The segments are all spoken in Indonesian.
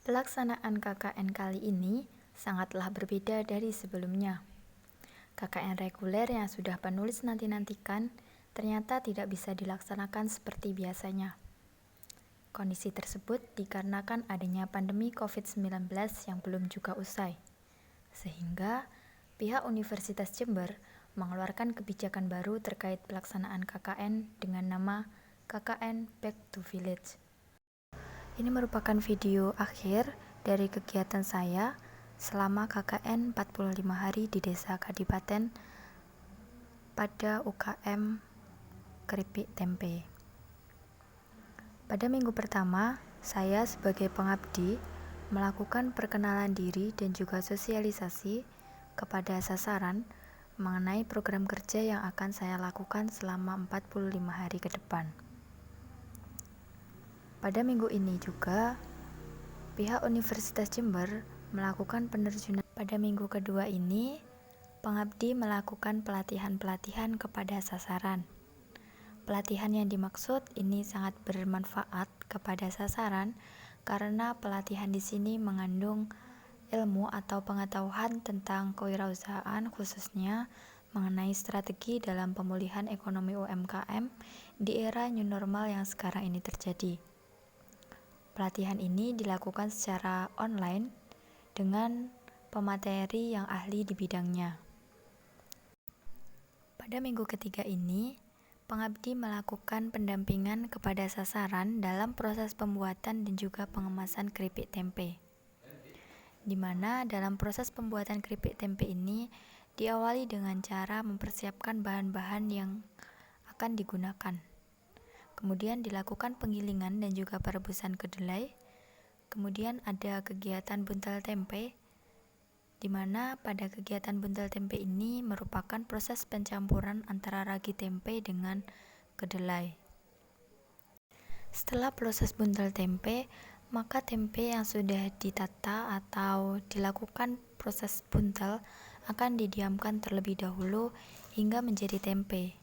Pelaksanaan KKN kali ini sangatlah berbeda dari sebelumnya. KKN reguler yang sudah penulis nanti-nantikan ternyata tidak bisa dilaksanakan seperti biasanya. Kondisi tersebut dikarenakan adanya pandemi COVID-19 yang belum juga usai, sehingga pihak Universitas Jember mengeluarkan kebijakan baru terkait pelaksanaan KKN dengan nama KKN Back to Village. Ini merupakan video akhir dari kegiatan saya selama KKN 45 hari di Desa Kadipaten pada UKM Keripik Tempe. Pada minggu pertama, saya sebagai pengabdi melakukan perkenalan diri dan juga sosialisasi kepada sasaran mengenai program kerja yang akan saya lakukan selama 45 hari ke depan. Pada minggu ini juga, pihak Universitas Jember melakukan penerjunan. Pada minggu kedua ini, pengabdi melakukan pelatihan-pelatihan kepada sasaran. Pelatihan yang dimaksud ini sangat bermanfaat kepada sasaran karena pelatihan di sini mengandung ilmu atau pengetahuan tentang kewirausahaan, khususnya mengenai strategi dalam pemulihan ekonomi UMKM di era new normal yang sekarang ini terjadi. Pelatihan ini dilakukan secara online dengan pemateri yang ahli di bidangnya. Pada minggu ketiga ini, pengabdi melakukan pendampingan kepada sasaran dalam proses pembuatan dan juga pengemasan keripik tempe. Di mana dalam proses pembuatan keripik tempe ini diawali dengan cara mempersiapkan bahan-bahan yang akan digunakan. Kemudian dilakukan penggilingan dan juga perebusan kedelai. Kemudian ada kegiatan buntel tempe, di mana pada kegiatan buntel tempe ini merupakan proses pencampuran antara ragi tempe dengan kedelai. Setelah proses buntel tempe, maka tempe yang sudah ditata atau dilakukan proses buntel akan didiamkan terlebih dahulu hingga menjadi tempe.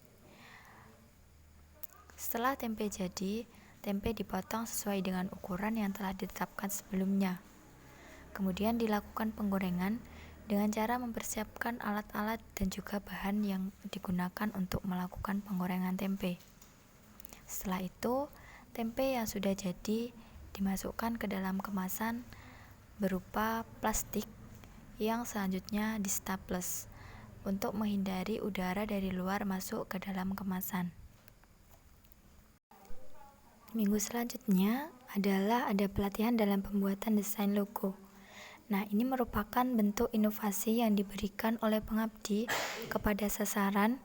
Setelah tempe jadi, tempe dipotong sesuai dengan ukuran yang telah ditetapkan sebelumnya. Kemudian dilakukan penggorengan dengan cara mempersiapkan alat-alat dan juga bahan yang digunakan untuk melakukan penggorengan tempe. Setelah itu, tempe yang sudah jadi dimasukkan ke dalam kemasan berupa plastik yang selanjutnya di-staples untuk menghindari udara dari luar masuk ke dalam kemasan. Minggu selanjutnya adalah ada pelatihan dalam pembuatan desain logo. Nah, ini merupakan bentuk inovasi yang diberikan oleh pengabdi kepada sasaran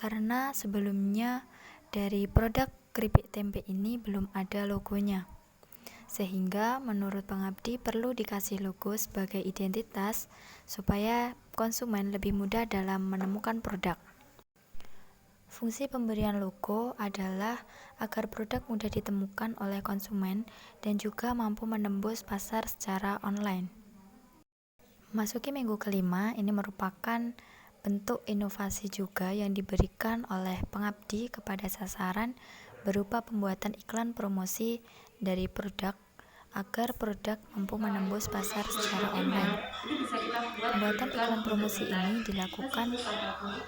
karena sebelumnya dari produk keripik tempe ini belum ada logonya. Sehingga menurut pengabdi perlu dikasih logo sebagai identitas supaya konsumen lebih mudah dalam menemukan produk. Fungsi pemberian logo adalah agar produk mudah ditemukan oleh konsumen dan juga mampu menembus pasar secara online. Masuki minggu kelima, ini merupakan bentuk inovasi juga yang diberikan oleh pengabdi kepada sasaran berupa pembuatan iklan promosi dari produk agar produk mampu menembus pasar secara online. Pembuatan iklan promosi ini dilakukan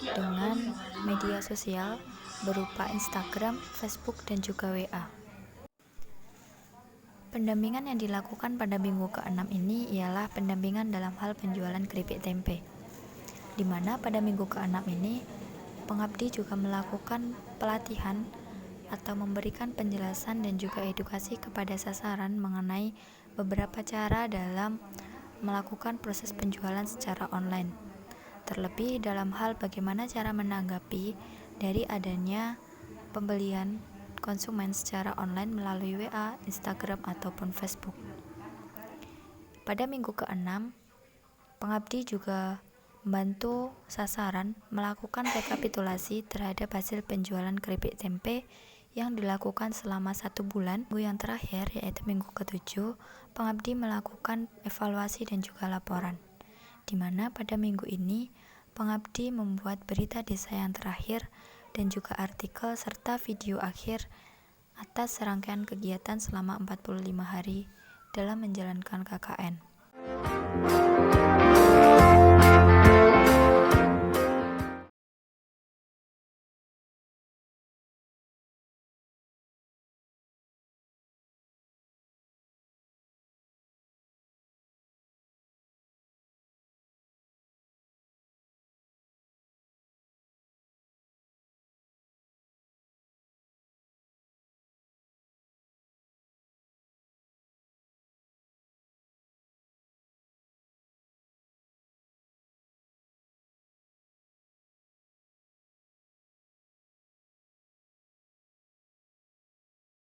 dengan media sosial berupa Instagram, Facebook, dan juga WA. Pendampingan yang dilakukan pada minggu ke-6 ini ialah pendampingan dalam hal penjualan keripik tempe, di mana pada minggu ke-6 ini pengabdi juga melakukan pelatihan atau memberikan penjelasan dan juga edukasi kepada sasaran mengenai beberapa cara dalam melakukan proses penjualan secara online. Terlebih dalam hal bagaimana cara menanggapi dari adanya pembelian konsumen secara online melalui WA, Instagram, ataupun Facebook. Pada minggu ke-6, pengabdi juga membantu sasaran melakukan rekapitulasi terhadap hasil penjualan keripik tempe yang dilakukan selama 1 bulan. Minggu yang terakhir, yaitu minggu ke-7, pengabdi melakukan evaluasi dan juga laporan, di mana pada minggu ini pengabdi membuat berita desa yang terakhir dan juga artikel serta video akhir atas serangkaian kegiatan selama 45 hari dalam menjalankan KKN.